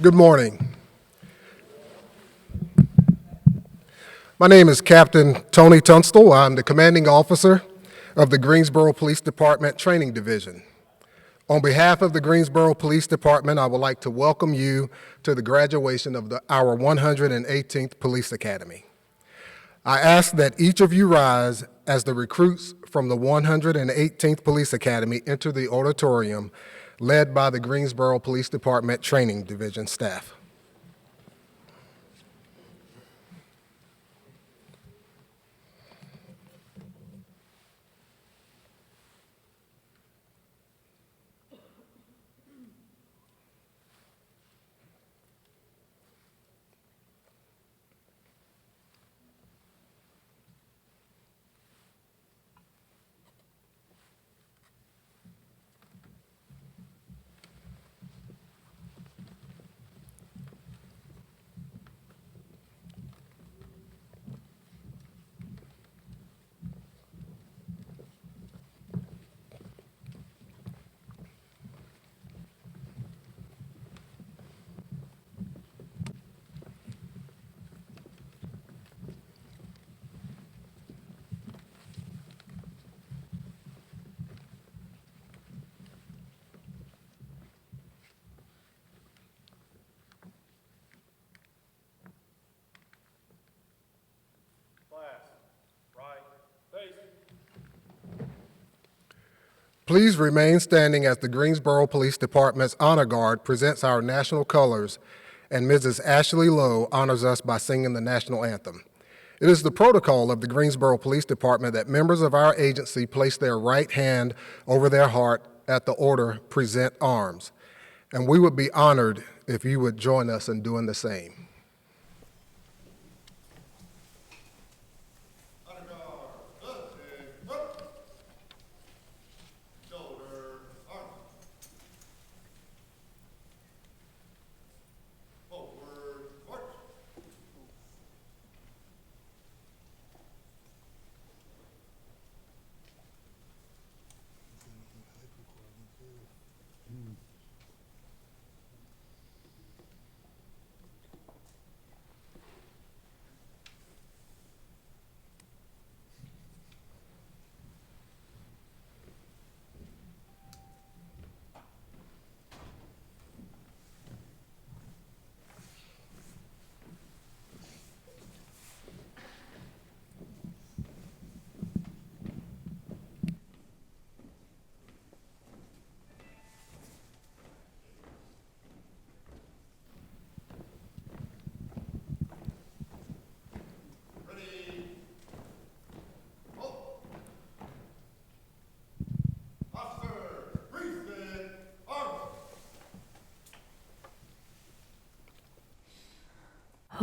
Good morning. My name is Captain Tony Tunstall. I'm the commanding officer of the Greensboro Police Department Training Division. On behalf of the Greensboro Police Department, I would like to welcome you to the graduation of our 118th Police Academy. I ask that each of you rise as the recruits from the 118th Police Academy enter the auditorium led by the Greensboro Police Department Training Division staff. Please remain standing as the Greensboro Police Department's Honor Guard presents our national colors and Mrs. Ashley Lowe honors us by singing the national anthem. It is the protocol of the Greensboro Police Department that members of our agency place their right hand over their heart at the order "Present Arms," and we would be honored if you would join us in doing the same.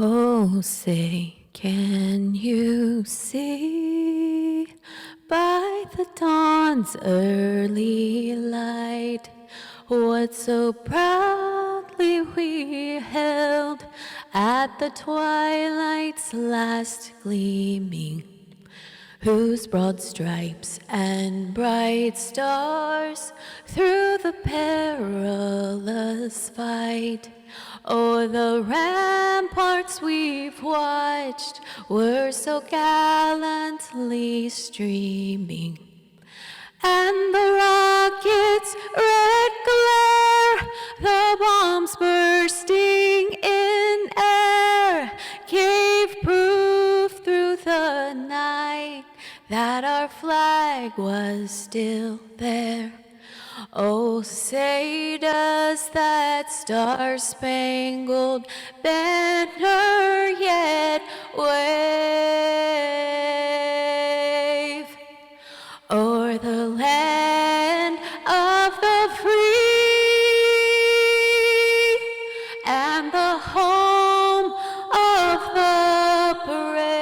Oh, say, can you see by the dawn's early light what so proudly we held at the twilight's last gleaming, whose broad stripes and bright stars through the perilous fight o'er the ramparts we've watched were so gallantly streaming, and the rocket's red glare, the bombs bursting in air, gave proof through the night that our flag was still there. Oh, say does that star-spangled banner yet wave o'er the land of the free and the home of the brave?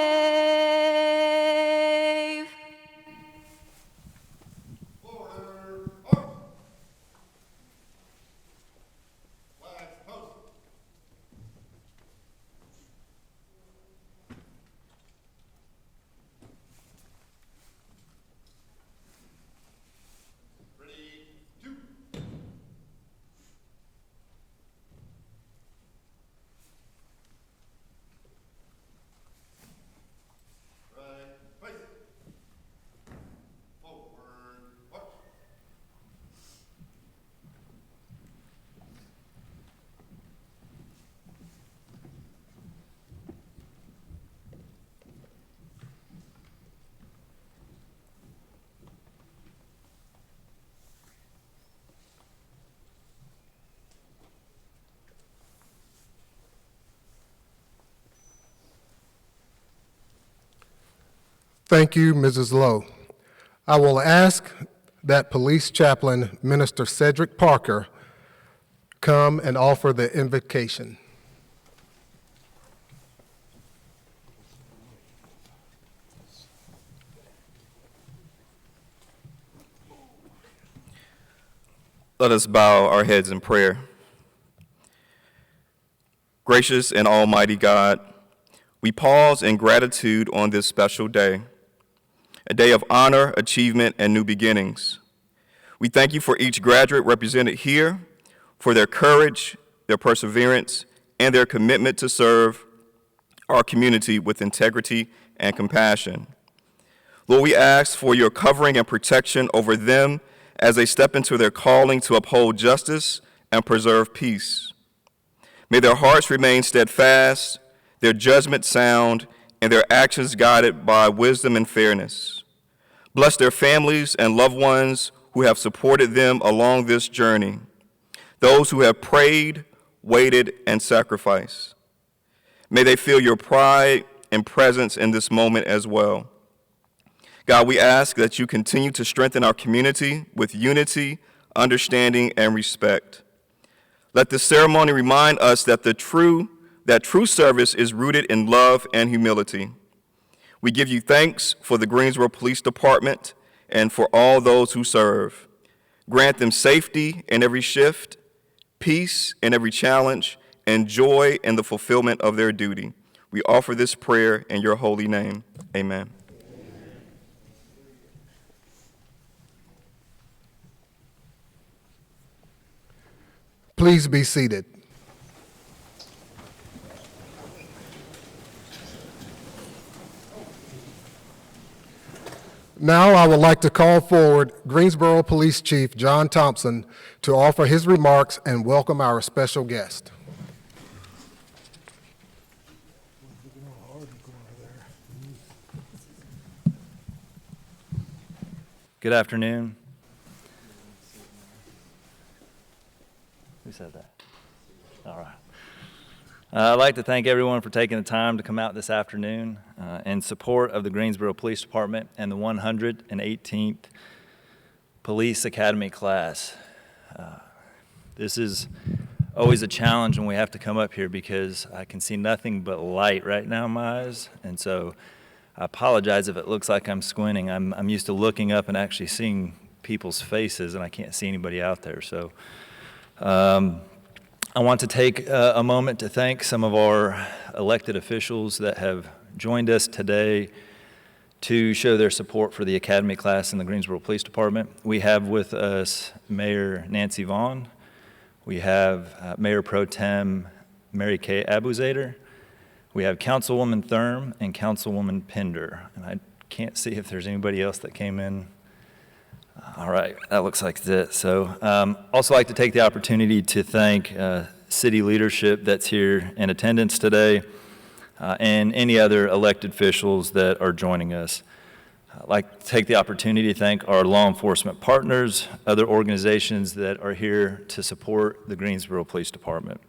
Thank you, Mrs. Lowe. I will ask that Police Chaplain Minister Cedric Parker come and offer the invocation. Let us bow our heads in prayer. Gracious and almighty God, we pause in gratitude on this special day, a day of honor, achievement, and new beginnings. We thank you for each graduate represented here, for their courage, their perseverance, and their commitment to serve our community with integrity and compassion. Lord, we ask for your covering and protection over them as they step into their calling to uphold justice and preserve peace. May their hearts remain steadfast, their judgment sound, and their actions guided by wisdom and fairness. Bless their families and loved ones who have supported them along this journey, those who have prayed, waited, and sacrificed. May they feel your pride and presence in this moment as well. God, we ask that you continue to strengthen our community with unity, understanding, and respect. Let this ceremony remind us that true service is rooted in love and humility. We give you thanks for the Greensboro Police Department and for all those who serve. Grant them safety in every shift, peace in every challenge, and joy in the fulfillment of their duty. We offer this prayer in your holy name. Amen. Please be seated. Now I would like to call forward Greensboro Police Chief John Thompson to offer his remarks and welcome our special guest. Good afternoon. Who said that? All right. I'd like to thank everyone for taking the time to come out this afternoon in support of the Greensboro Police Department and the 118th Police Academy class. This is always a challenge when we have to come up here because I can see nothing but light right now in my eyes, and so I apologize if it looks like I'm squinting. I'm used to looking up and actually seeing people's faces, and I can't see anybody out there. So I want to take a moment to thank some of our elected officials that have joined us today to show their support for the Academy class in the Greensboro Police Department. We have with us Mayor Nancy Vaughn. We have Mayor Pro Tem Mary Kay Abuzader. We have Councilwoman Thurm and Councilwoman Pender. And I can't see if there's anybody else that came in. All right, that looks like it. So also like to take the opportunity to thank city leadership that's here in attendance today and any other elected officials that are joining us. I'd like to take the opportunity to thank our law enforcement partners, other organizations that are here to support the Greensboro Police Department.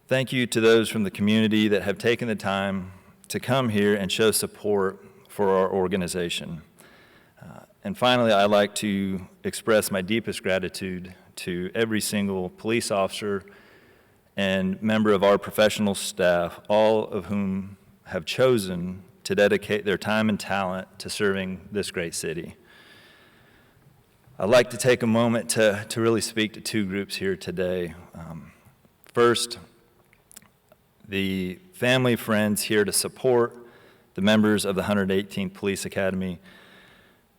Thank you to those from the community that have taken the time to come here and show support for our organization. And finally, I'd like to express my deepest gratitude to every single police officer and member of our professional staff, all of whom have chosen to dedicate their time and talent to serving this great city. I'd like to take a moment to really speak to two groups here today. First, the family, friends here to support the members of the 118th Police Academy.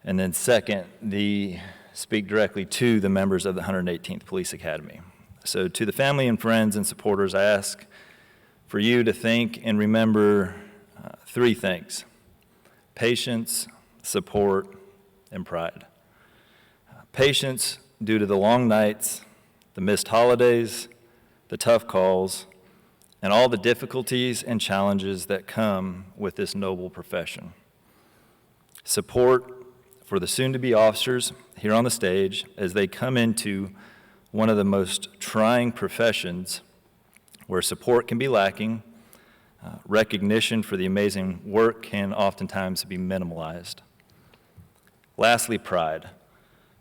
And then second, speak directly to the members of the 118th Police Academy. So to the family and friends and supporters, I ask for you to think and remember three things: patience, support, and pride. Patience due to the long nights, the missed holidays, the tough calls, and all the difficulties and challenges that come with this noble profession. Support for the soon-to-be officers here on the stage as they come into one of the most trying professions where support can be lacking, Recognition for the amazing work can oftentimes be minimalized. Lastly, pride.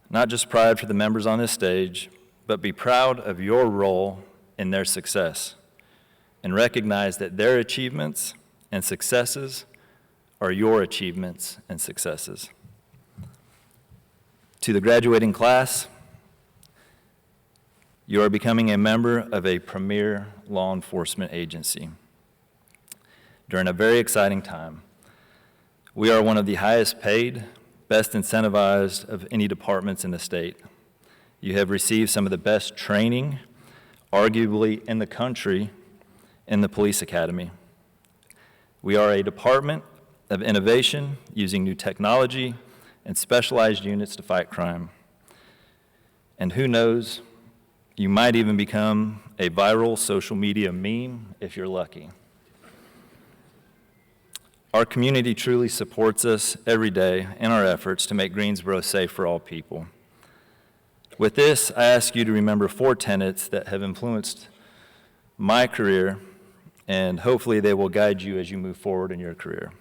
Not just pride for the members on this stage, but be proud of your role in their success and recognize that their achievements and successes are your achievements and successes. To the graduating class, you are becoming a member of a premier law enforcement agency during a very exciting time. We are one of the highest paid, best incentivized of any departments in the state. You have received some of the best training, arguably in the country, in the police academy. We are a department of innovation using new technology and specialized units to fight crime. And who knows, you might even become a viral social media meme if you're lucky. Our community truly supports us every day in our efforts to make Greensboro safe for all people. With this, I ask you to remember 4 tenets that have influenced my career, and hopefully they will guide you as you move forward in your career.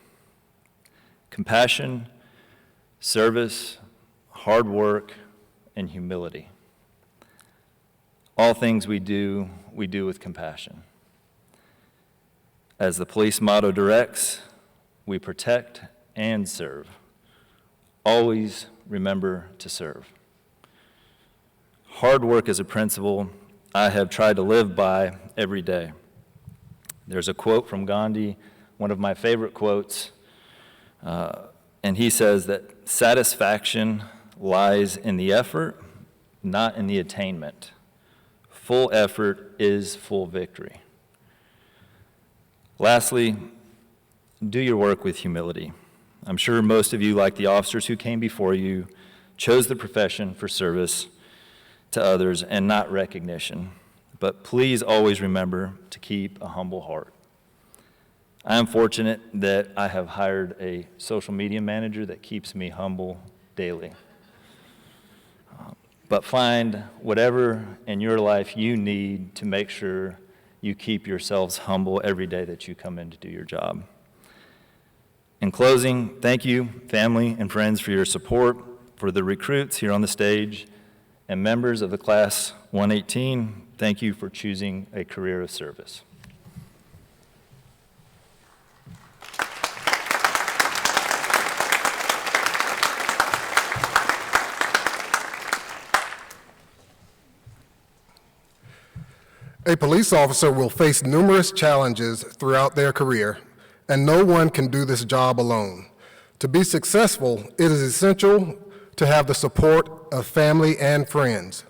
Compassion, service, hard work, and humility. All things we do with compassion. As the police motto directs, we protect and serve. Always remember to serve. Hard work is a principle I have tried to live by every day. There's a quote from Gandhi, one of my favorite quotes, and he says that satisfaction lies in the effort, not in the attainment. Full effort is full victory. Lastly, do your work with humility. I'm sure most of you, like the officers who came before you, chose the profession for service to others and not recognition. But please always remember to keep a humble heart. I am fortunate that I have hired a social media manager that keeps me humble daily. But find whatever in your life you need to make sure you keep yourselves humble every day that you come in to do your job. In closing, thank you, family and friends, for your support, for the recruits here on the stage, and members of the Class 118, thank you for choosing a career of service. A police officer will face numerous challenges throughout their career, and no one can do this job alone. To be successful, it is essential to have the support of family and friends.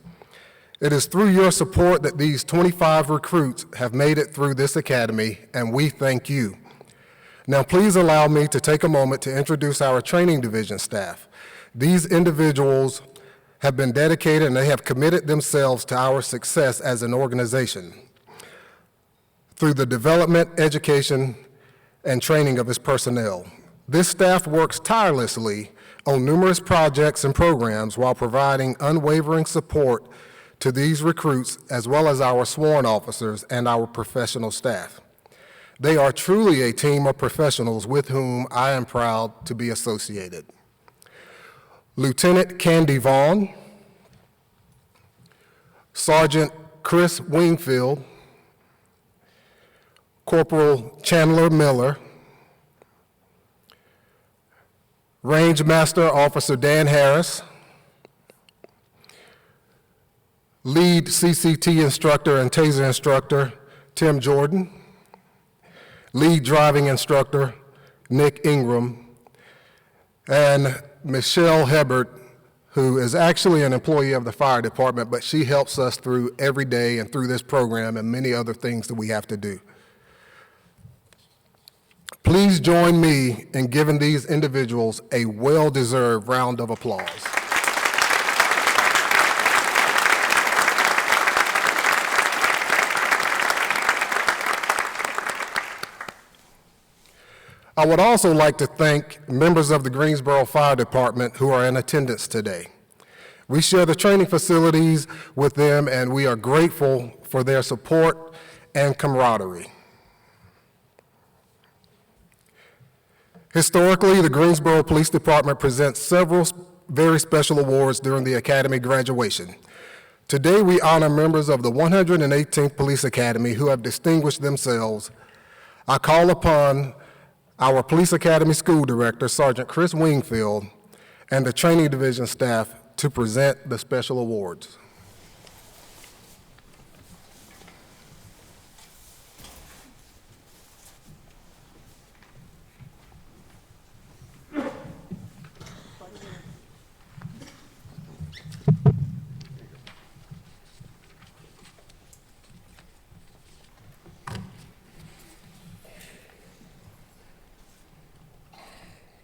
It is through your support that these 25 recruits have made it through this academy, and we thank you. Now, please allow me to take a moment to introduce our training division staff. These individuals have been dedicated and they have committed themselves to our success as an organization through the development, education, and training of its personnel. This staff works tirelessly on numerous projects and programs while providing unwavering support to these recruits as well as our sworn officers and our professional staff. They are truly a team of professionals with whom I am proud to be associated. Lieutenant Candy Vaughn, Sergeant Chris Wingfield, Corporal Chandler Miller, Range Master Officer Dan Harris, Lead CCT Instructor and Taser Instructor Tim Jordan, Lead Driving Instructor Nick Ingram, and Michelle Hebert, who is actually an employee of the fire department, but she helps us through every day and through this program and many other things that we have to do. Please join me in giving these individuals a well-deserved round of applause. I would also like to thank members of the Greensboro Fire Department who are in attendance today. We share the training facilities with them, and we are grateful for their support and camaraderie. Historically, the Greensboro Police Department presents several very special awards during the Academy graduation. Today, we honor members of the 118th Police Academy who have distinguished themselves. I call upon our Police Academy School Director, Sergeant Chris Wingfield, and the Training Division staff to present the special awards.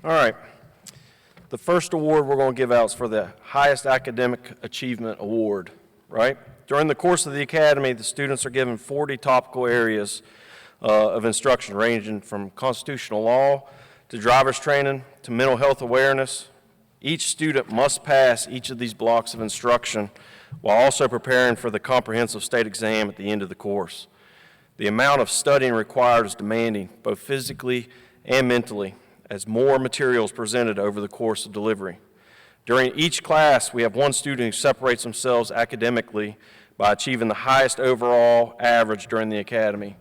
All right. The first award we're going to give out is for the highest academic achievement award, right? During the course of the academy, the students are given 40 topical areas of instruction, ranging from constitutional law to driver's training to mental health awareness. Each student must pass each of these blocks of instruction while also preparing for the comprehensive state exam at the end of the course. The amount of studying required is demanding, both physically and mentally, as more material is presented over the course of delivery. During each class, we have one student who separates themselves academically by achieving the highest overall average during the academy.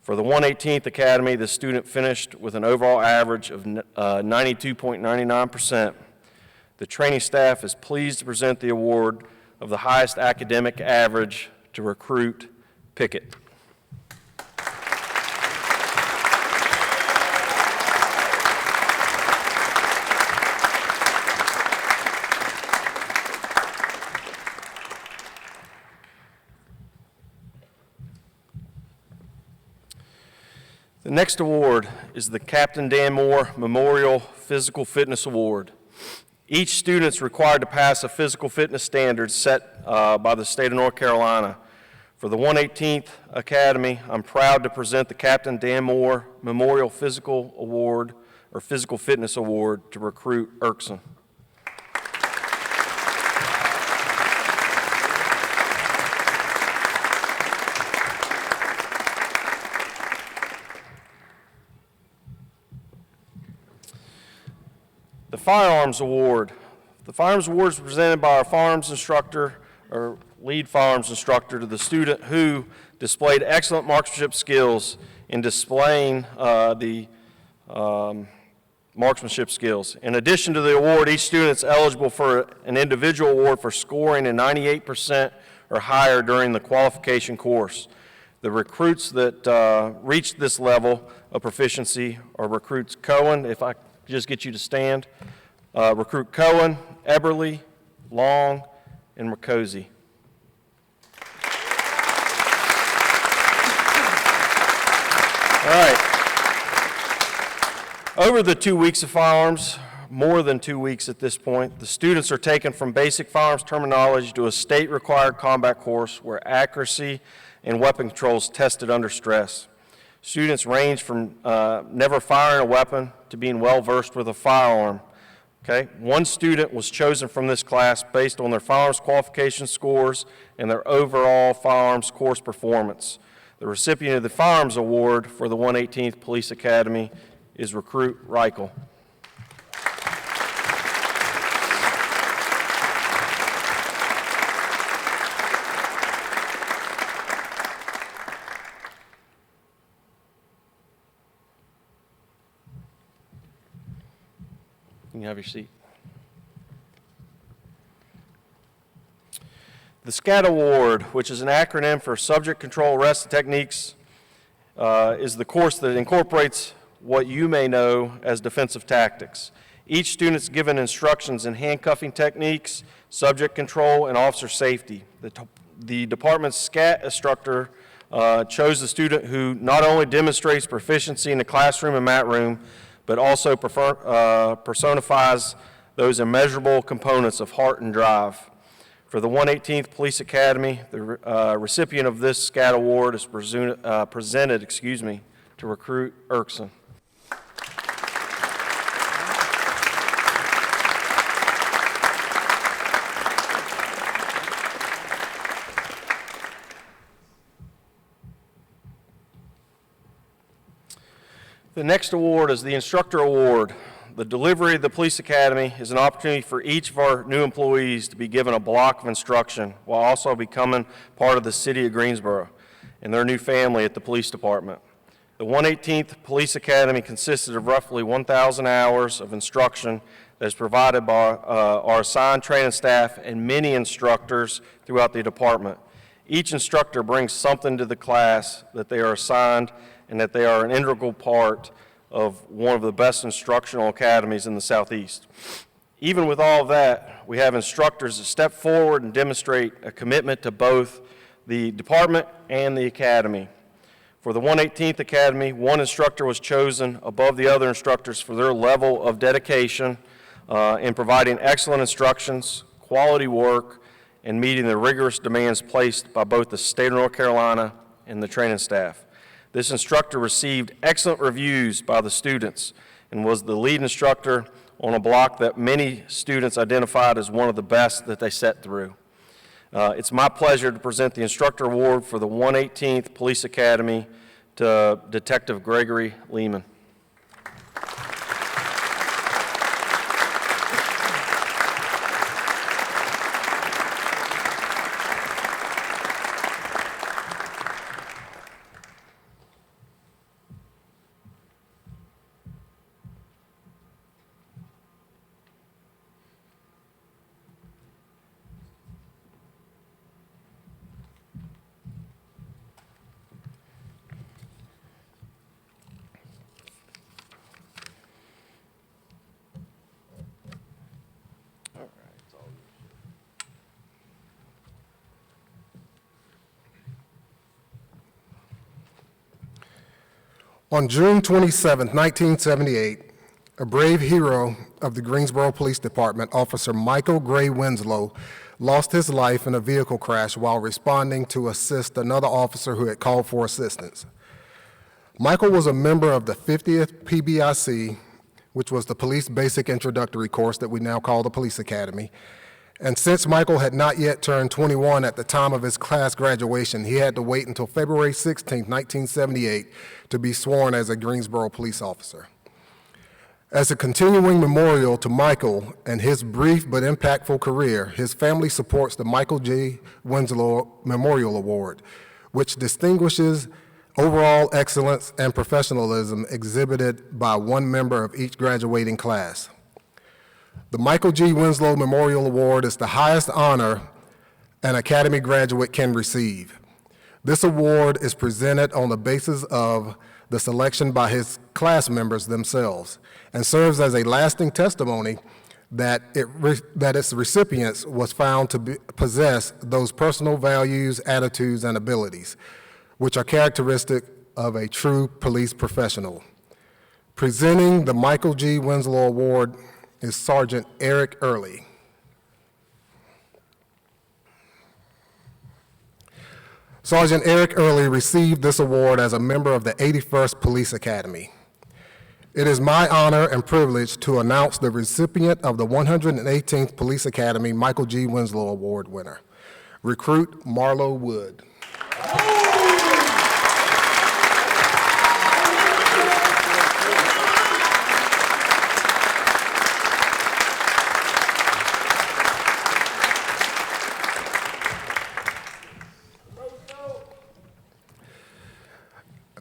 For the 118th Academy, the student finished with an overall average of 92.99%. The training staff is pleased to present the award of the highest academic average to Recruit Pickett. The next award is the Captain Dan Moore Memorial Physical Fitness Award. Each student is required to pass a physical fitness standard set by the state of North Carolina. For the 118th Academy, I'm proud to present the Captain Dan Moore Memorial Physical Award, or Physical Fitness Award, to Recruit Erkson. The Firearms Award. The Firearms Award is presented by our firearms instructor, or lead firearms instructor, to the student who displayed excellent marksmanship skills in displaying the marksmanship skills. In addition to the award, each student is eligible for an individual award for scoring a 98% or higher during the qualification course. The recruits that reached this level of proficiency are recruits Cohen, if I just get you to stand. Recruit Cohen, Eberly, Long, and Mercosi. All right. Over the 2 weeks of firearms, more than 2 weeks at this point, the students are taken from basic firearms terminology to a state-required combat course where accuracy and weapon control is tested under stress. Students range from never firing a weapon to being well-versed with a firearm. Okay? One student was chosen from this class based on their firearms qualification scores and their overall firearms course performance. The recipient of the Firearms Award for the 118th Police Academy is Recruit Reichel. You can have your seat. The SCAT Award, which is an acronym for Subject Control Arrest Techniques, is the course that incorporates what you may know as defensive tactics. Each student is given instructions in handcuffing techniques, subject control, and officer safety. The department's SCAT instructor chose the student who not only demonstrates proficiency in the classroom and mat room, but also personifies those immeasurable components of heart and drive. For the 118th Police Academy, the recipient of this SCAT Award is presented to Recruit Erkson. The next award is the Instructor Award. The delivery of the Police Academy is an opportunity for each of our new employees to be given a block of instruction while also becoming part of the city of Greensboro and their new family at the police department. The 118th Police Academy consisted of roughly 1,000 hours of instruction that is provided by our assigned training staff and many instructors throughout the department. Each instructor brings something to the class that they are assigned and that they are an integral part of one of the best instructional academies in the Southeast. Even with all of that, we have instructors that step forward and demonstrate a commitment to both the department and the academy. For the 118th Academy, one instructor was chosen above the other instructors for their level of dedication in providing excellent instructions, quality work, and meeting the rigorous demands placed by both the state of North Carolina and the training staff. This instructor received excellent reviews by the students and was the lead instructor on a block that many students identified as one of the best that they sat through. It's my pleasure to present the Instructor Award for the 118th Police Academy to Detective Gregory Lehman. On June 27, 1978, a brave hero of the Greensboro Police Department, Officer Michael Gray Winslow, lost his life in a vehicle crash while responding to assist another officer who had called for assistance. Michael was a member of the 50th PBIC, which was the Police Basic Introductory course that we now call the Police Academy. And since Michael had not yet turned 21 at the time of his class graduation, he had to wait until February 16, 1978, to be sworn as a Greensboro police officer. As a continuing memorial to Michael and his brief but impactful career, his family supports the Michael G. Winslow Memorial Award, which distinguishes overall excellence and professionalism exhibited by one member of each graduating class. The Michael G. Winslow Memorial Award is the highest honor an Academy graduate can receive. This award is presented on the basis of the selection by his class members themselves and serves as a lasting testimony that its recipients was found to possess those personal values, attitudes, and abilities, which are characteristic of a true police professional. Presenting the Michael G. Winslow Award is Sergeant Eric Early. Sergeant Eric Early received this award as a member of the 81st Police Academy. It is my honor and privilege to announce the recipient of the 118th Police Academy Michael G. Winslow Award winner, recruit Marlo Wood.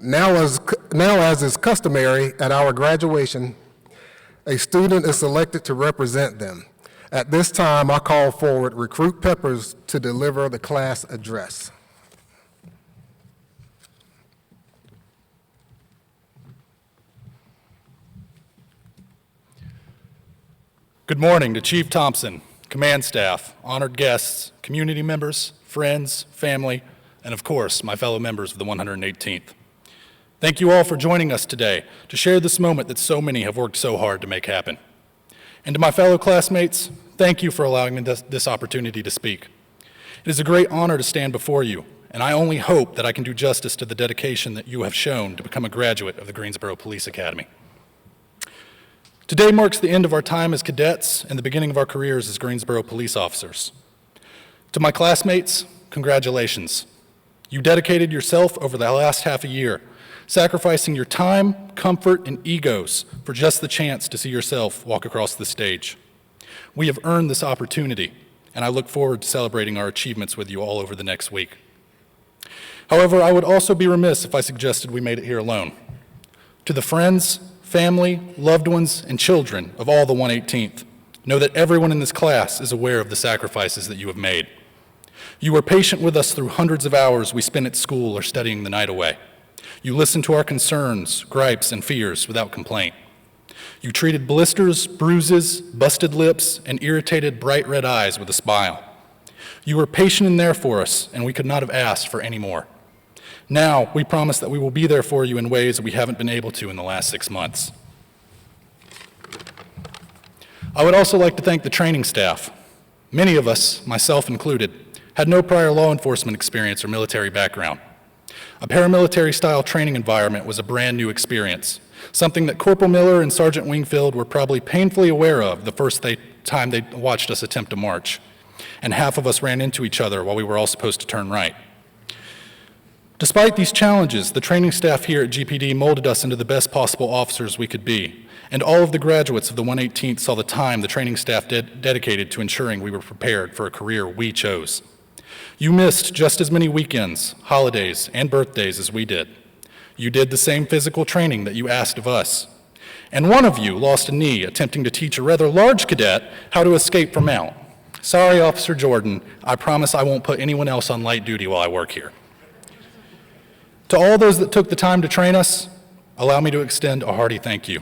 Now, as is customary at our graduation, a student is selected to represent them. At this time, I call forward Recruit Peppers to deliver the class address. Good morning to Chief Thompson, command staff, honored guests, community members, friends, family, and of course, my fellow members of the 118th. Thank you all for joining us today to share this moment that so many have worked so hard to make happen. And to my fellow classmates, thank you for allowing me this opportunity to speak. It is a great honor to stand before you, and I only hope that I can do justice to the dedication that you have shown to become a graduate of the Greensboro Police Academy. Today marks the end of our time as cadets and the beginning of our careers as Greensboro police officers. To my classmates, congratulations. You dedicated yourself over the last half a year sacrificing your time, comfort, and egos for just the chance to see yourself walk across the stage. We have earned this opportunity, and I look forward to celebrating our achievements with you all over the next week. However, I would also be remiss if I suggested we made it here alone. To the friends, family, loved ones, and children of all the 118th, know that everyone in this class is aware of the sacrifices that you have made. You were patient with us through hundreds of hours we spent at school or studying the night away. You listened to our concerns, gripes, and fears without complaint. You treated blisters, bruises, busted lips, and irritated bright red eyes with a smile. You were patient and there for us, and we could not have asked for any more. Now, we promise that we will be there for you in ways that we haven't been able to in the last 6 months. I would also like to thank the training staff. Many of us, myself included, had no prior law enforcement experience or military background. A paramilitary-style training environment was a brand new experience, something that Corporal Miller and Sergeant Wingfield were probably painfully aware of the first time they watched us attempt to march, and half of us ran into each other while we were all supposed to turn right. Despite these challenges, the training staff here at GPD molded us into the best possible officers we could be, and all of the graduates of the 118th saw the time the training staff dedicated to ensuring we were prepared for a career we chose. You missed just as many weekends, holidays, and birthdays as we did. You did the same physical training that you asked of us. And one of you lost a knee attempting to teach a rather large cadet how to escape from mount. Sorry, Officer Jordan, I promise I won't put anyone else on light duty while I work here. To all those that took the time to train us, allow me to extend a hearty thank you.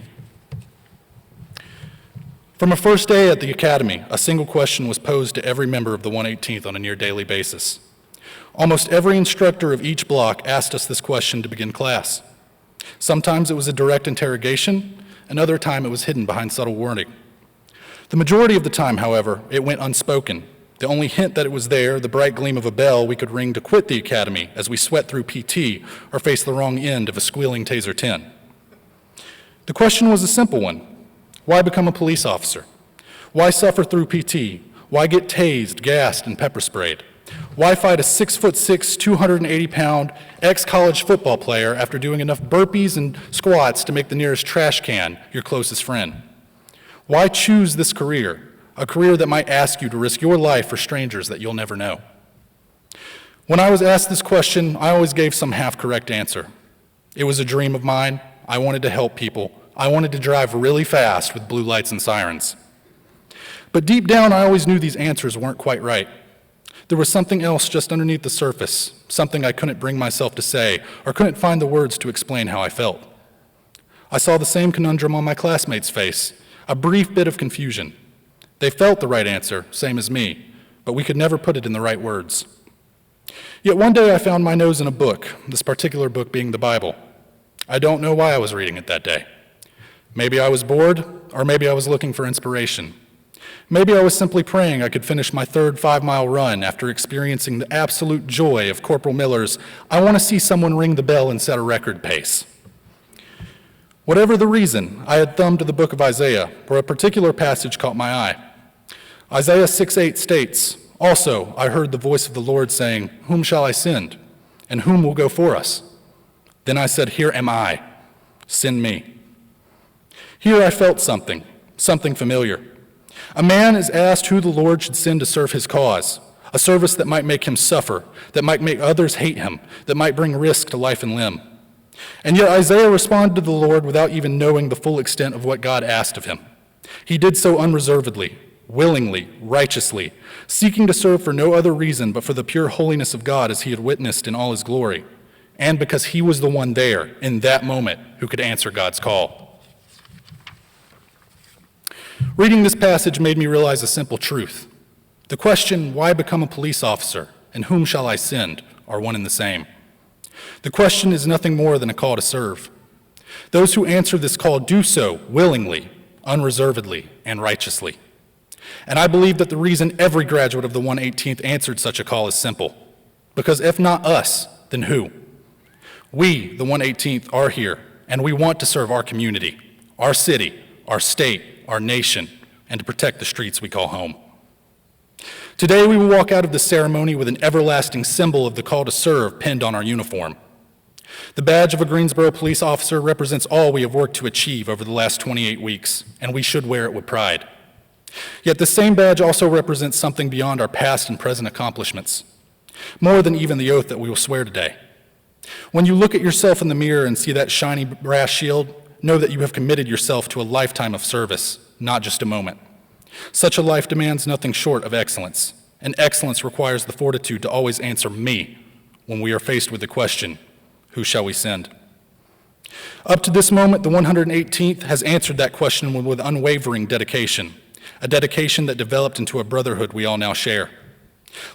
From a first day at the academy, a single question was posed to every member of the 118th on a near daily basis. Almost every instructor of each block asked us this question to begin class. Sometimes it was a direct interrogation, another time it was hidden behind subtle wording. The majority of the time, however, it went unspoken. The only hint that it was there, the bright gleam of a bell we could ring to quit the academy as we sweat through PT or face the wrong end of a squealing Taser 10. The question was a simple one. Why become a police officer? Why suffer through PT? Why get tased, gassed, and pepper sprayed? Why fight a 6'6", 280-pound ex-college football player after doing enough burpees and squats to make the nearest trash can your closest friend? Why choose this career? A career that might ask you to risk your life for strangers that you'll never know. When I was asked this question, I always gave some half-correct answer. It was a dream of mine. I wanted to help people. I wanted to drive really fast with blue lights and sirens. But deep down, I always knew these answers weren't quite right. There was something else just underneath the surface, something I couldn't bring myself to say, or couldn't find the words to explain how I felt. I saw the same conundrum on my classmates' face, a brief bit of confusion. They felt the right answer, same as me, but we could never put it in the right words. Yet one day I found my nose in a book, this particular book being the Bible. I don't know why I was reading it that day. Maybe I was bored, or maybe I was looking for inspiration. Maybe I was simply praying I could finish my third 5-mile run after experiencing the absolute joy of Corporal Miller's "I want to see someone ring the bell and set a record" pace. Whatever the reason, I had thumbed to the book of Isaiah, where a particular passage caught my eye. Isaiah 6:8 states, "Also I heard the voice of the Lord saying, 'Whom shall I send? And whom will go for us?' Then I said, 'Here am I. Send me.'" Here I felt something familiar. A man is asked who the Lord should send to serve his cause, a service that might make him suffer, that might make others hate him, that might bring risk to life and limb. And yet Isaiah responded to the Lord without even knowing the full extent of what God asked of him. He did so unreservedly, willingly, righteously, seeking to serve for no other reason but for the pure holiness of God as he had witnessed in all his glory, and because he was the one there in that moment who could answer God's call. Reading this passage made me realize a simple truth. The question, why become a police officer, and whom shall I send, are one and the same. The question is nothing more than a call to serve. Those who answer this call do so willingly, unreservedly, and righteously. And I believe that the reason every graduate of the 118th answered such a call is simple. Because if not us, then who? We, the 118th, are here, and we want to serve our community, our city, our state, our nation, and to protect the streets we call home. Today we will walk out of this ceremony with an everlasting symbol of the call to serve pinned on our uniform. The badge of a Greensboro police officer represents all we have worked to achieve over the last 28 weeks, and we should wear it with pride. Yet this same badge also represents something beyond our past and present accomplishments, more than even the oath that we will swear today. When you look at yourself in the mirror and see that shiny brass shield, know that you have committed yourself to a lifetime of service, not just a moment. Such a life demands nothing short of excellence, and excellence requires the fortitude to always answer me when we are faced with the question, who shall we send? Up to this moment, the 118th has answered that question with unwavering dedication, a dedication that developed into a brotherhood we all now share.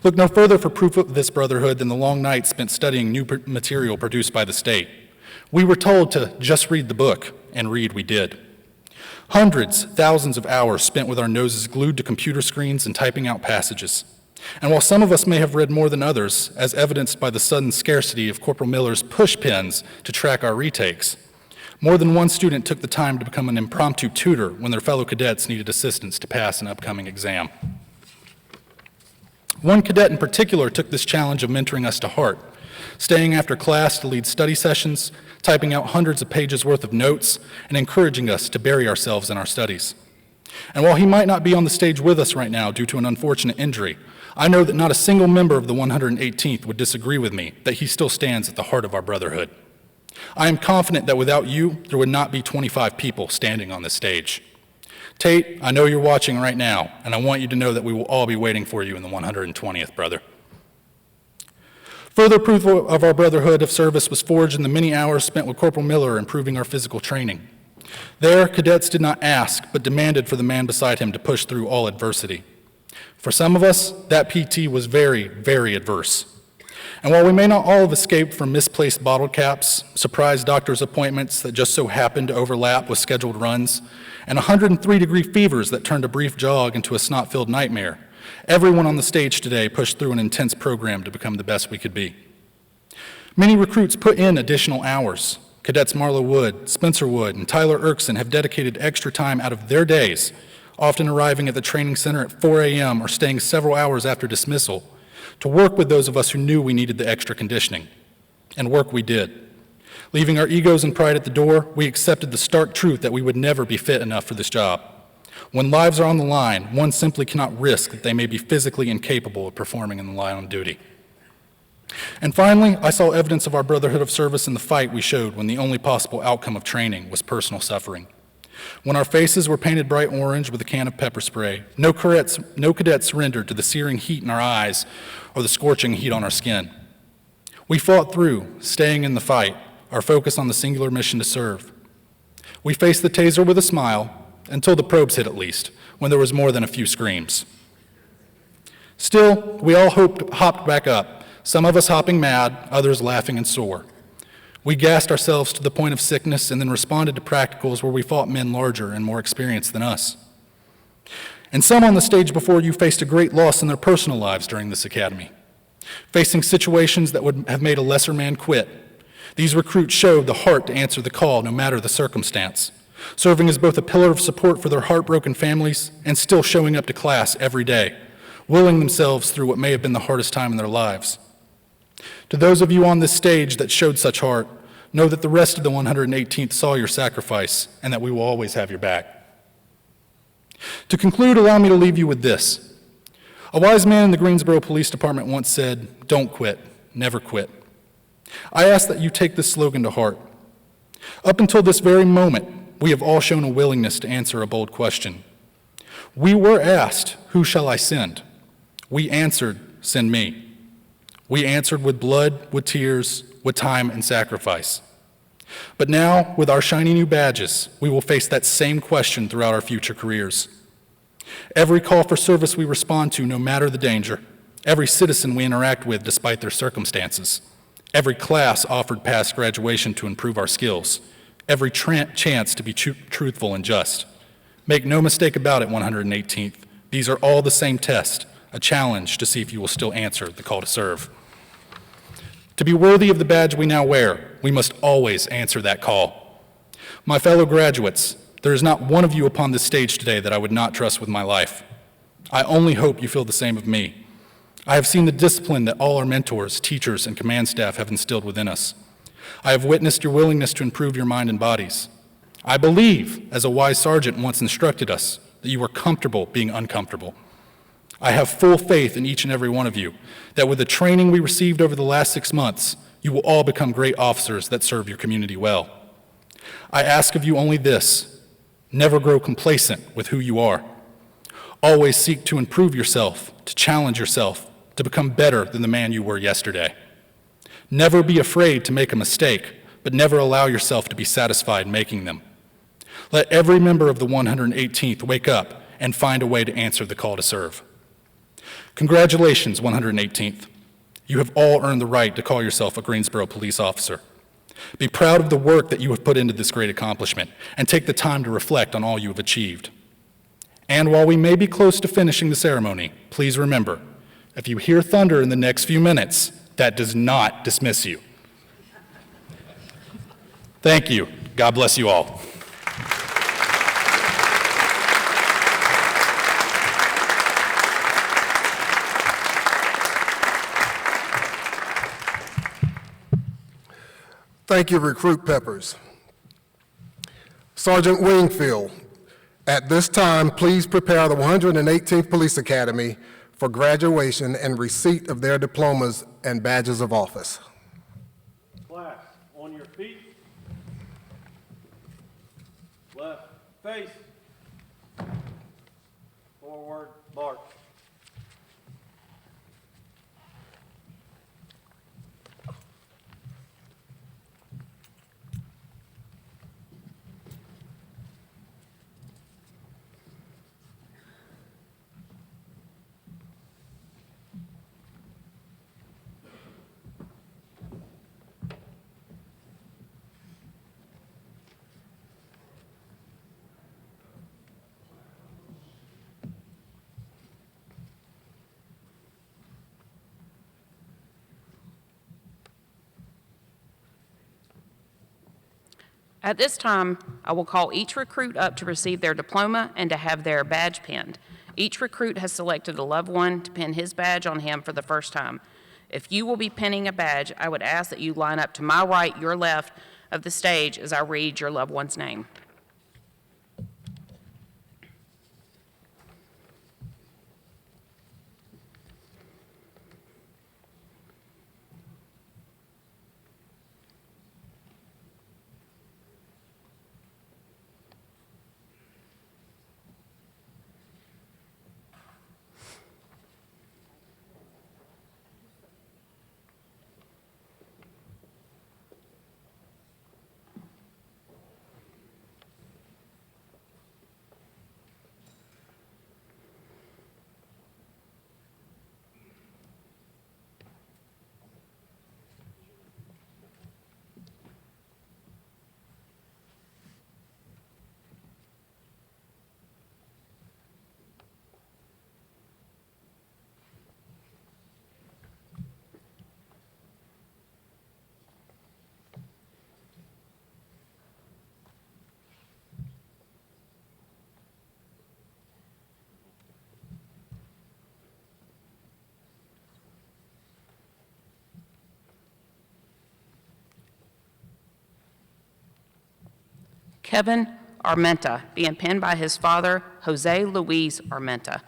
Look no further for proof of this brotherhood than the long nights spent studying new material produced by the state. We were told to just read the book, and read we did. Hundreds, thousands of hours spent with our noses glued to computer screens and typing out passages. And while some of us may have read more than others, as evidenced by the sudden scarcity of Corporal Miller's push pins to track our retakes, more than one student took the time to become an impromptu tutor when their fellow cadets needed assistance to pass an upcoming exam. One cadet in particular took this challenge of mentoring us to heart, staying after class to lead study sessions, typing out hundreds of pages worth of notes, and encouraging us to bury ourselves in our studies. And while he might not be on the stage with us right now due to an unfortunate injury, I know that not a single member of the 118th would disagree with me that he still stands at the heart of our brotherhood. I am confident that without you, there would not be 25 people standing on this stage. Tate, I know you're watching right now, and I want you to know that we will all be waiting for you in the 120th, brother. Further proof of our brotherhood of service was forged in the many hours spent with Corporal Miller improving our physical training. There, cadets did not ask, but demanded for the man beside him to push through all adversity. For some of us, that PT was very, very adverse. And while we may not all have escaped from misplaced bottle caps, surprise doctor's appointments that just so happened to overlap with scheduled runs, and 103-degree fevers that turned a brief jog into a snot-filled nightmare, everyone on the stage today pushed through an intense program to become the best we could be. Many recruits put in additional hours. Cadets Marlo Wood, Spencer Wood, and Tyler Erkson have dedicated extra time out of their days, often arriving at the training center at 4 a.m. or staying several hours after dismissal, to work with those of us who knew we needed the extra conditioning. And work we did. Leaving our egos and pride at the door, we accepted the stark truth that we would never be fit enough for this job. When lives are on the line, one simply cannot risk that they may be physically incapable of performing in the line on duty. And finally, I saw evidence of our brotherhood of service in the fight we showed when the only possible outcome of training was personal suffering. When our faces were painted bright orange with a can of pepper spray, no cadet surrendered to the searing heat in our eyes or the scorching heat on our skin. We fought through, staying in the fight, our focus on the singular mission to serve. We faced the taser with a smile, until the probes hit at least, when there was more than a few screams. Still, we all hopped back up, some of us hopping mad, others laughing and sore. We gassed ourselves to the point of sickness and then responded to practicals where we fought men larger and more experienced than us. And some on the stage before you faced a great loss in their personal lives during this academy, facing situations that would have made a lesser man quit. These recruits showed the heart to answer the call no matter the circumstance, serving as both a pillar of support for their heartbroken families and still showing up to class every day, willing themselves through what may have been the hardest time in their lives. To those of you on this stage that showed such heart, know that the rest of the 118th saw your sacrifice and that we will always have your back. To conclude, allow me to leave you with this. A wise man in the Greensboro Police Department once said, "Don't quit, never quit." I ask that you take this slogan to heart. Up until this very moment, we have all shown a willingness to answer a bold question. We were asked, "Who shall I send?" We answered, "Send me." We answered with blood, with tears, with time and sacrifice. But now, with our shiny new badges, we will face that same question throughout our future careers. Every call for service we respond to, no matter the danger, every citizen we interact with despite their circumstances, every class offered past graduation to improve our skills, every chance to be truthful and just. Make no mistake about it, 118th, these are all the same test, a challenge to see if you will still answer the call to serve. To be worthy of the badge we now wear, we must always answer that call. My fellow graduates, there is not one of you upon this stage today that I would not trust with my life. I only hope you feel the same of me. I have seen the discipline that all our mentors, teachers, and command staff have instilled within us. I have witnessed your willingness to improve your mind and bodies. I believe, as a wise sergeant once instructed us, that you are comfortable being uncomfortable. I have full faith in each and every one of you that with the training we received over the last 6 months, you will all become great officers that serve your community well. I ask of you only this: never grow complacent with who you are. Always seek to improve yourself, to challenge yourself, to become better than the man you were yesterday. Never be afraid to make a mistake, but never allow yourself to be satisfied making them. Let every member of the 118th wake up and find a way to answer the call to serve. Congratulations, 118th. You have all earned the right to call yourself a Greensboro police officer. Be proud of the work that you have put into this great accomplishment and take the time to reflect on all you have achieved. And while we may be close to finishing the ceremony, please remember, if you hear thunder in the next few minutes, that does not dismiss you. Thank you. God bless you all. Thank you, Recruit Peppers. Sergeant Wingfield, at this time, please prepare the 118th Police Academy for graduation and receipt of their diplomas and badges of office. Class, on your feet. Left face. Forward march. At this time, I will call each recruit up to receive their diploma and to have their badge pinned. Each recruit has selected a loved one to pin his badge on him for the first time. If you will be pinning a badge, I would ask that you line up to my right, your left of the stage as I read your loved one's name. Kevin Armenta, being pinned by his father, Jose Luis Armenta.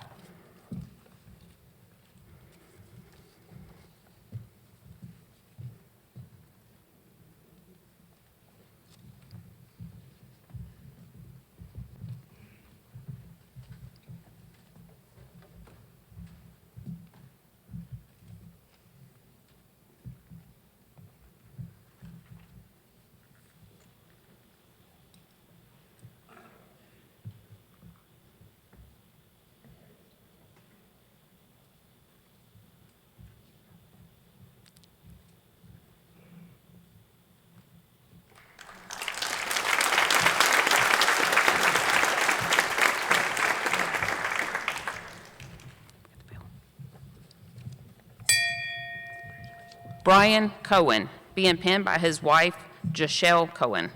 Brian Cohen, being pinned by his wife, Jashelle Cohen.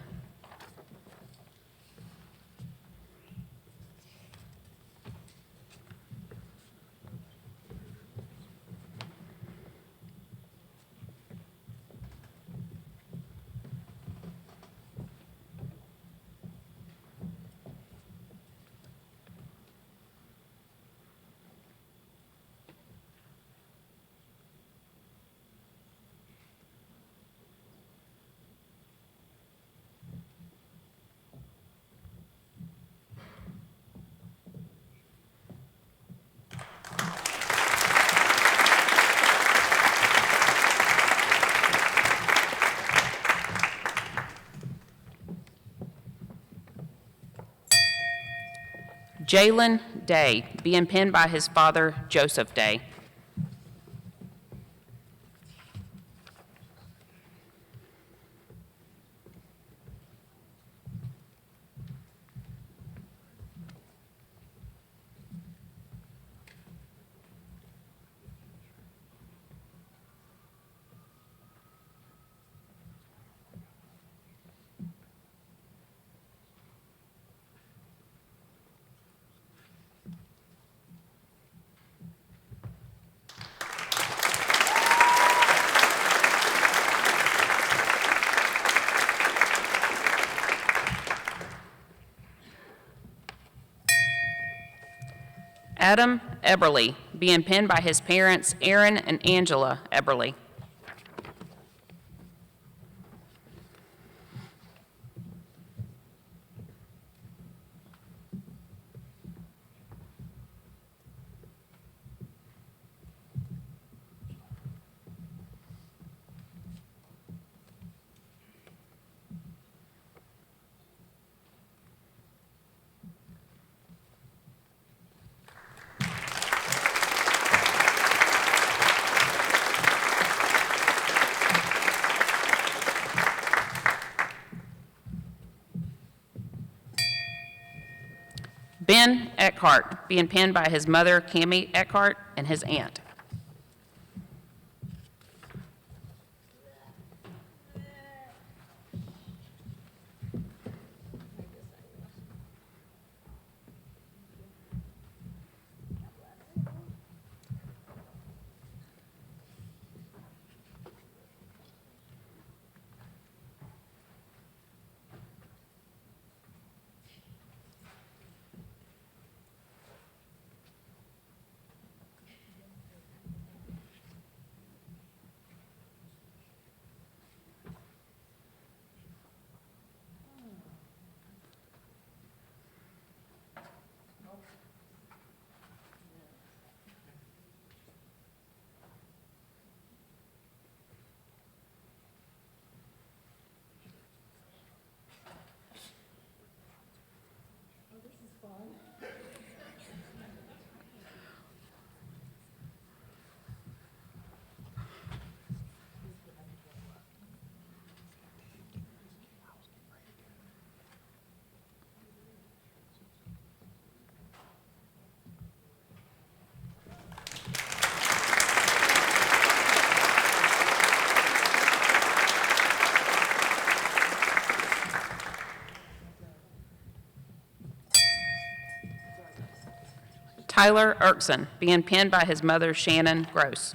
Jalen Day, being penned by his father, Joseph Day. Adam Eberly, being penned by his parents, Aaron and Angela Eberly. Ben Eckhart, being penned by his mother, Cammie Eckhart, and his aunt. Tyler Erkson, being penned by his mother, Shannon Gross.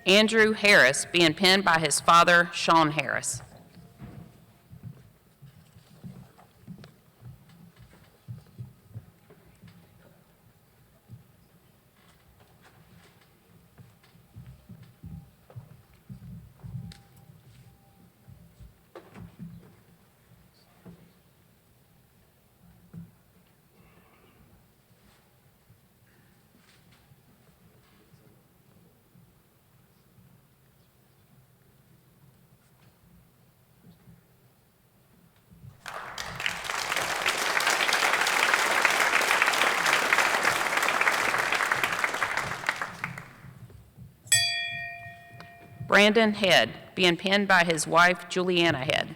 Andrew Harris, being penned by his father, Sean Harris. Brandon Head, being penned by his wife, Juliana Head.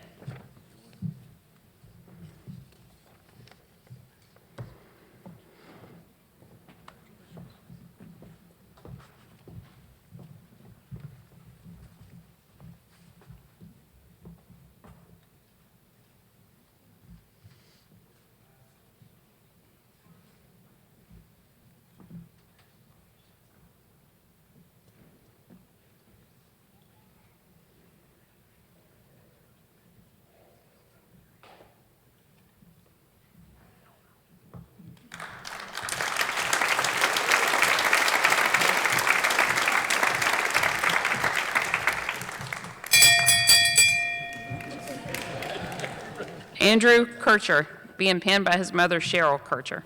Andrew Kircher, being penned by his mother, Cheryl Kircher.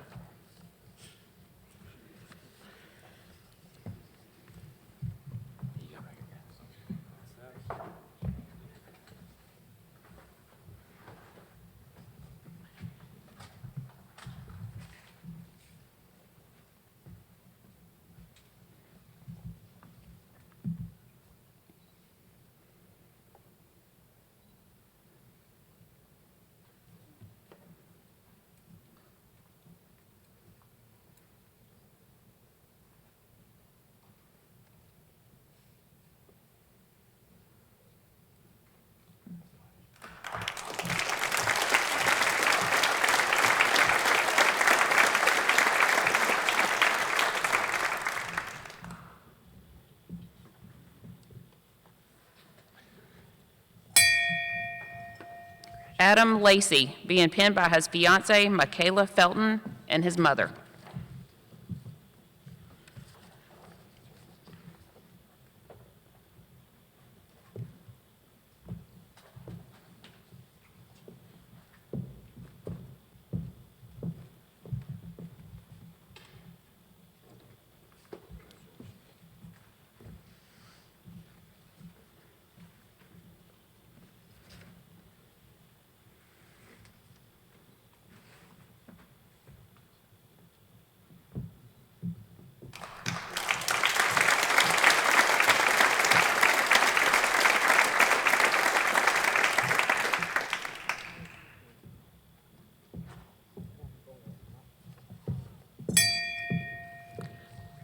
Adam Lacey, being penned by his fiancee, Michaela Felton, and his mother.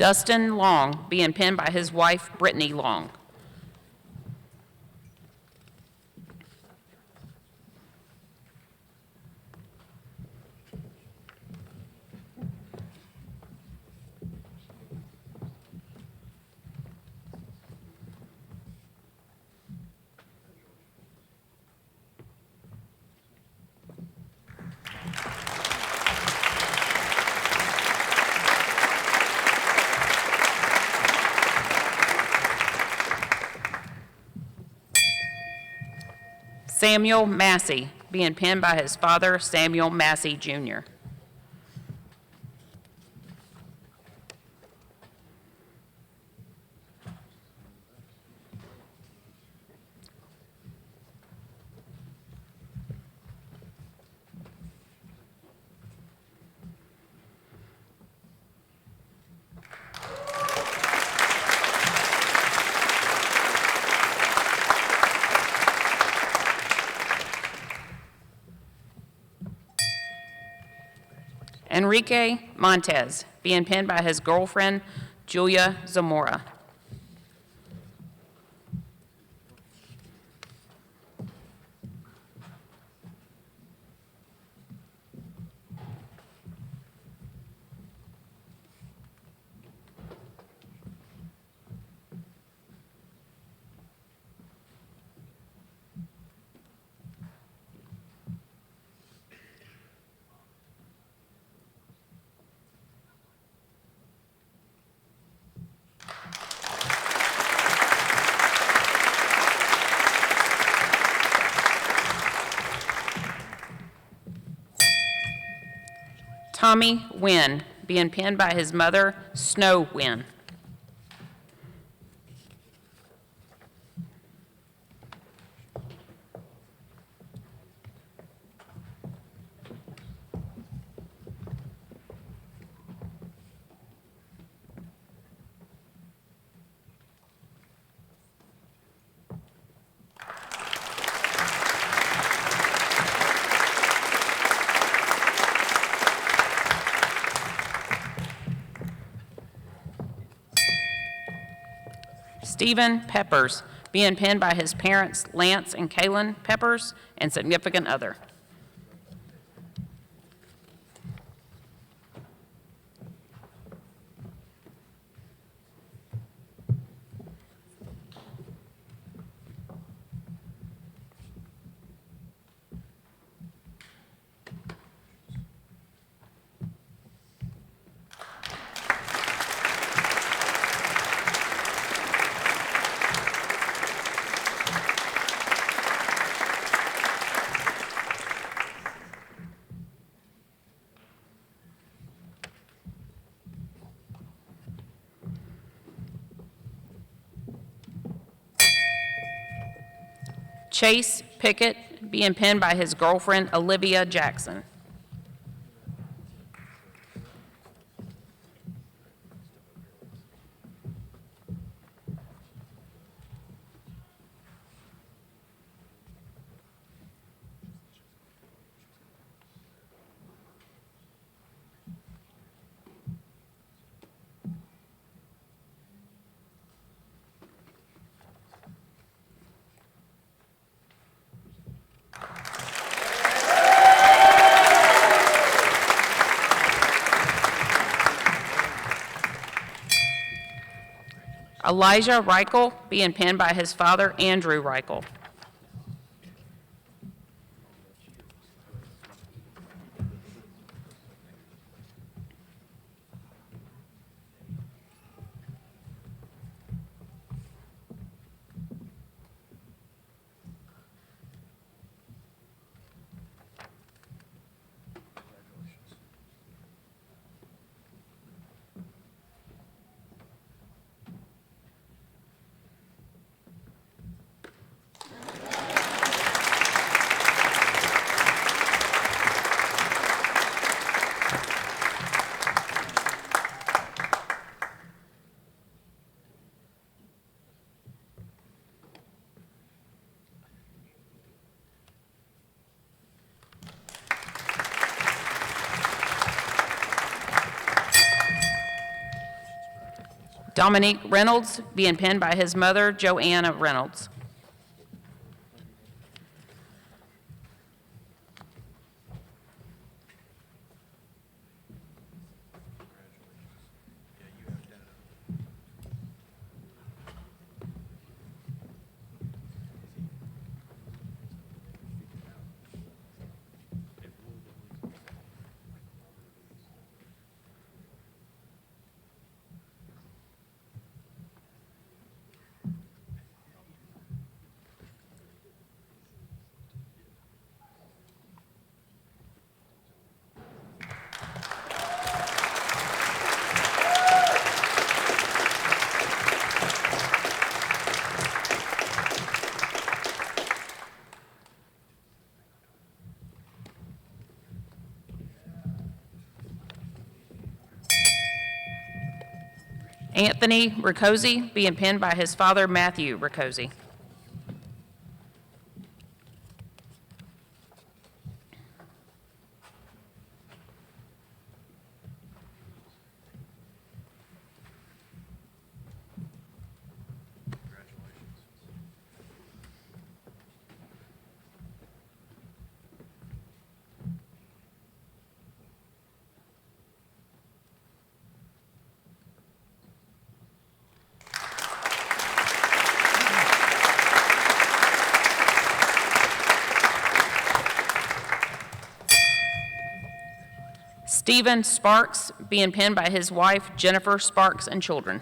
Dustin Long, being penned by his wife, Brittany Long. Samuel Massey, being penned by his father, Samuel Massey, Jr. Enrique Montez, being penned by his girlfriend, Julia Zamora. Tommy Wynn, being penned by his mother, Snow Wynn. Stephen Peppers, being penned by his parents, Lance and Kaylin Peppers, and significant other. Chase Pickett, being penned by his girlfriend, Olivia Jackson. Elijah Reichel, being penned by his father, Andrew Reichel. Dominique Reynolds, being penned by his mother, Joanna Reynolds. Anthony Riccozzi, being penned by his father, Matthew Riccozzi. Stephen Sparks, being penned by his wife, Jennifer Sparks, and children.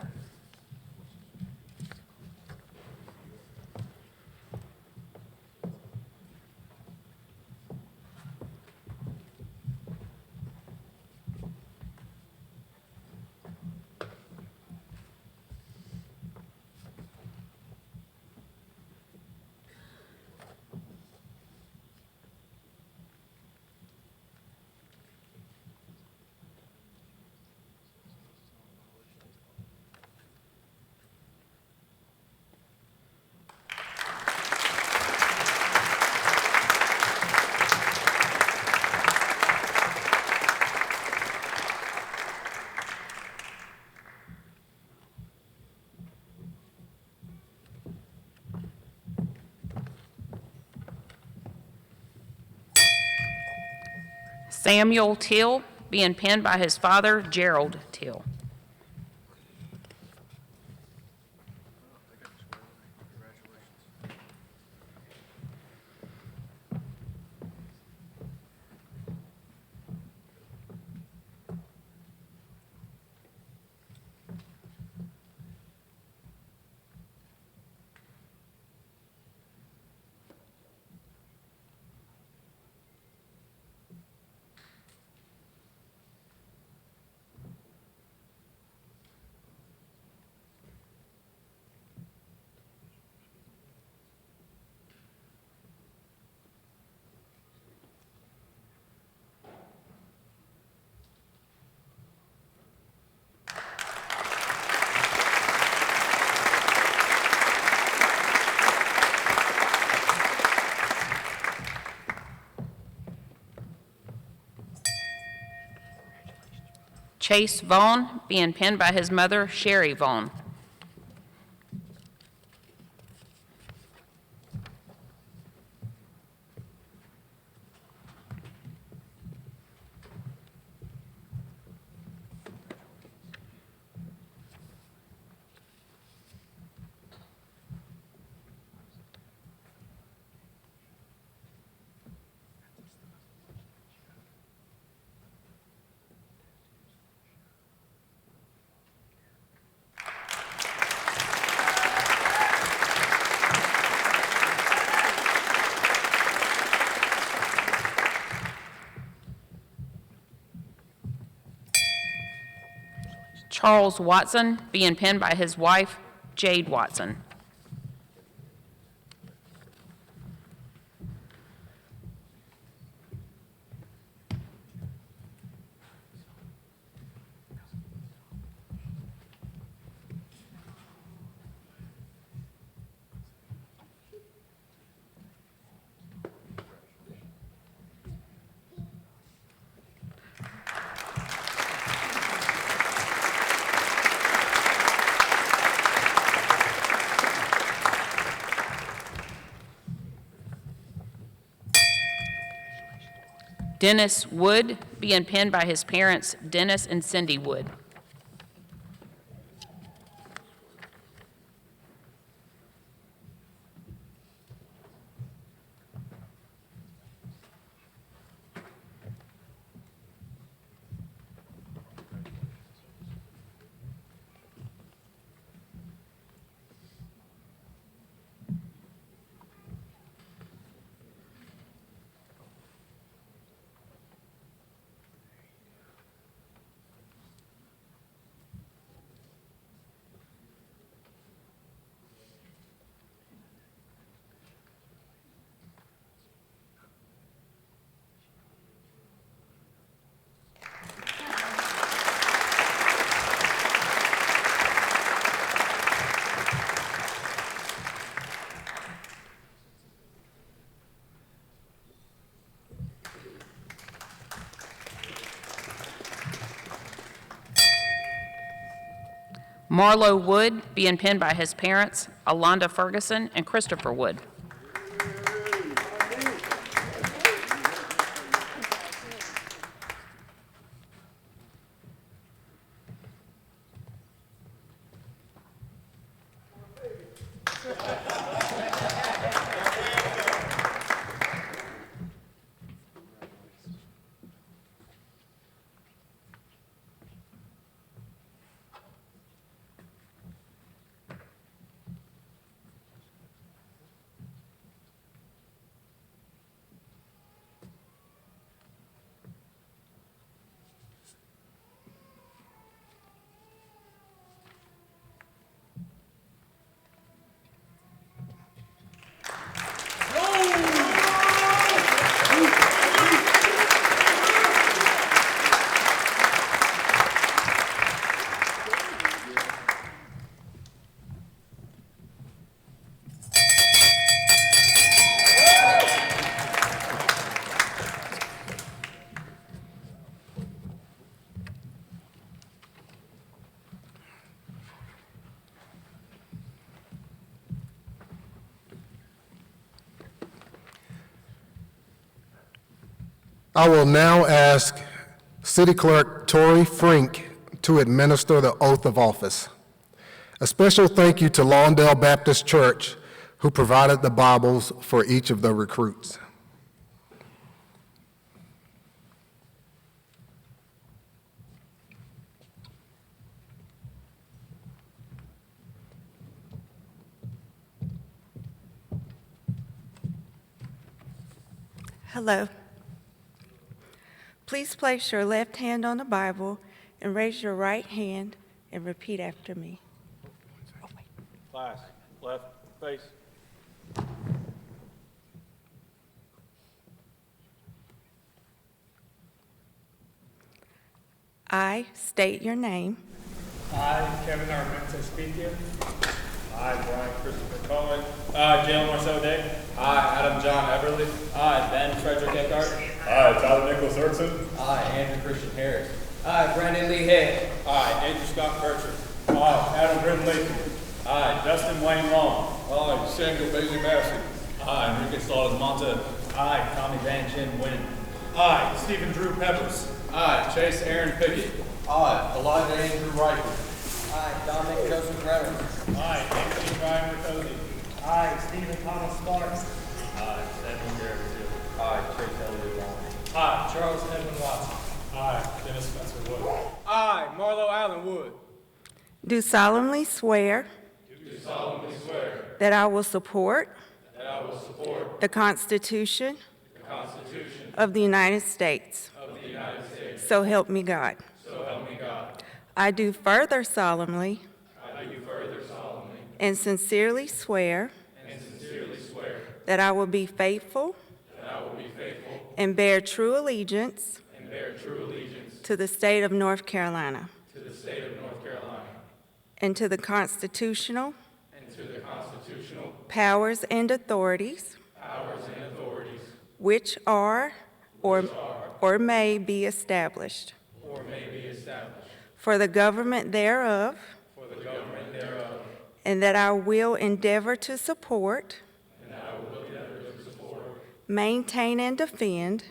Samuel Till, being penned by his father, Gerald Till. Chase Vaughn, being penned by his mother, Sherry Vaughn. Charles Watson, being penned by his wife, Jade Watson. Dennis Wood, being penned by his parents, Dennis and Cindy Wood. Marlo Wood, being penned by his parents, Alonda Ferguson and Christopher Wood. I will now ask City Clerk Tori Frink to administer the oath of office. A special thank you to Lawndale Baptist Church, who provided the Bibles for each of the recruits. Hello. Please place your left hand on the Bible and raise your right hand and repeat after me. Class, left face. I state your name. I, Kevin Armenta Speaking. I, Brian Christopher Cohen. I, Jalen Marcel Day. I, Adam John Everly. I, Ben Frederick Eckhart. I, Tyler Nicholas Ertzen. I, Andrew Christian Harris. I, Brandon Lee Head. I, Andrew Scott Kircher. I, Adam Brindley. I, Dustin Wayne Long. I, Samuel Bailey Massey. I, Enrique Salas Monta. I, Tommy Van Chen Wynn. I, Stephen Drew Peppers. I, Chase Aaron Pickett. I, Elijah Andrew Riker. I, Dominic Joseph Reynolds. I, Anthony Ryan Riccozzi. I, Stephen Thomas Sparks. I, Samuel Garrett Hill. I, Chase Elliott Long. I, Charles Edmund Watson. I, Dennis Spencer Wood. I, Marlo Allen Wood. Do solemnly swear Do solemnly swear that I will support that I will support the Constitution the Constitution of the United States. of the United States. So help me God. So help me God. I do further solemnly I do further solemnly and sincerely swear and sincerely swear that I will be faithful that I will be faithful and bear true allegiance and bear true allegiance to the state of North Carolina to the state of North Carolina and to the constitutional and to the constitutional powers and authorities powers and authorities which are or may be established or may be established for the government thereof, for the government thereof, and that I will endeavor to support, and that I will endeavor to support, maintain, and defend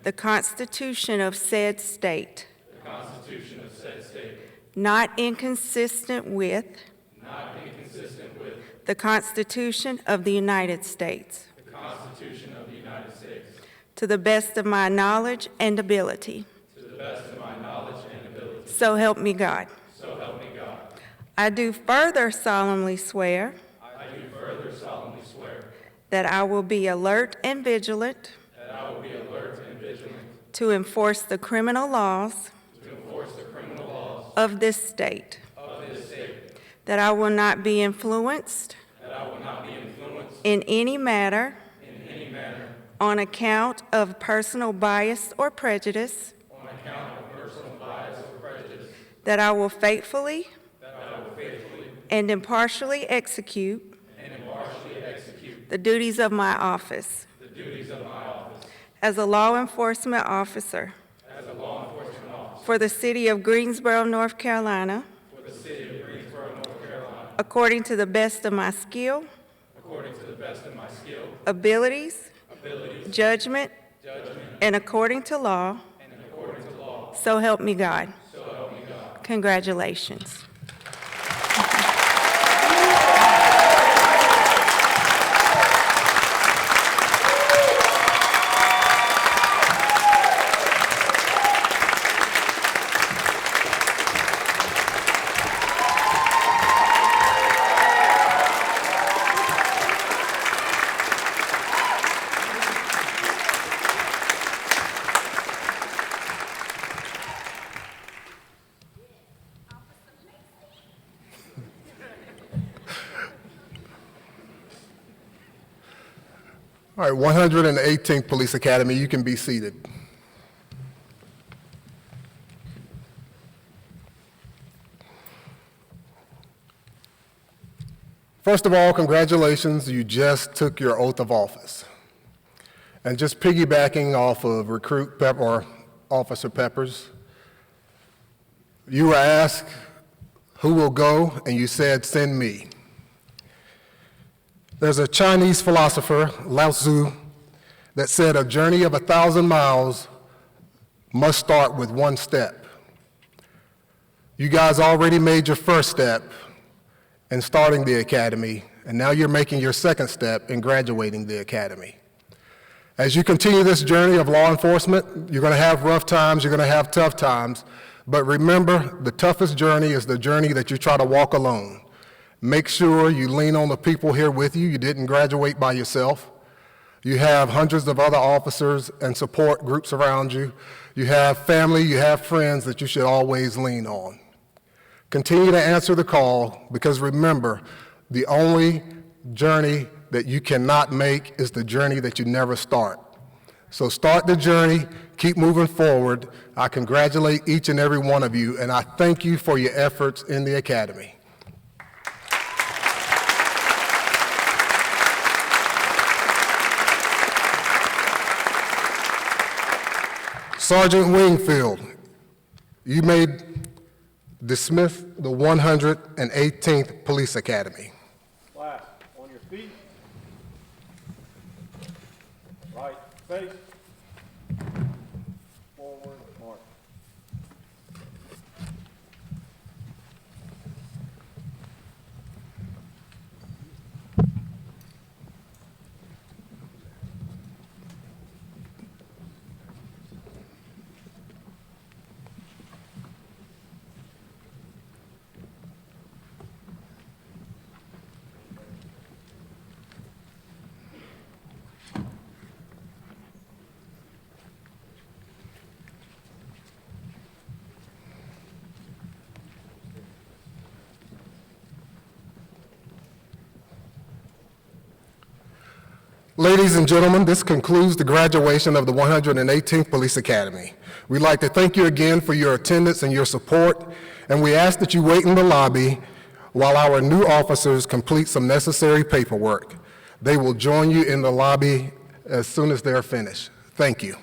the Constitution of said state, the Constitution of said state, not inconsistent with not inconsistent with the Constitution of the United States, the Constitution of the United States, to the best of my knowledge and ability. to the best of my knowledge and ability. So help me God. So help me God. I do further solemnly swear I do further solemnly swear that I will be alert and vigilant that I will be alert and vigilant to enforce the criminal laws to enforce the criminal laws of this state, of this state, that I will not be influenced that I will not be influenced in any matter in any manner on account of personal bias or prejudice, on account of personal bias or prejudice, that I will faithfully that I will faithfully and impartially execute and impartially execute the duties of my office the duties of my office as a law enforcement officer as a law enforcement officer for the city of Greensboro, North Carolina, for the city of Greensboro, North Carolina, according to the best of my skill, according to the best of my skill, abilities, abilities, judgment, and according to law. and according to law. So help me God. So help me God. Congratulations. All right, 118th Police Academy, you can be seated. First of all, congratulations, you just took your oath of office. And just piggybacking off of Officer Peppers, you were asked who will go, and you said, send me. There's a Chinese philosopher, Lao Tzu, that said a journey of 1,000 miles must start with one step. You guys already made your first step in starting the academy, and now you're making your second step in graduating the academy. As you continue this journey of law enforcement, you're going to have rough times, you're going to have tough times, but remember, the toughest journey is the journey that you try to walk alone. Make sure you lean on the people here with you. You didn't graduate by yourself. You have hundreds of other officers and support groups around you. You have family, you have friends that you should always lean on. Continue to answer the call, because remember, the only journey that you cannot make is the journey that you never start. So start the journey, keep moving forward. I congratulate each and every one of you, and I thank you for your efforts in the academy. Sergeant Wingfield, you may dismiss the 118th Police Academy. Class, on your feet. Right face. Forward march. Ladies and gentlemen, this concludes the graduation of the 118th Police Academy. We'd like to thank you again for your attendance and your support, and we ask that you wait in the lobby while our new officers complete some necessary paperwork. They will join you in the lobby as soon as they're finished. Thank you.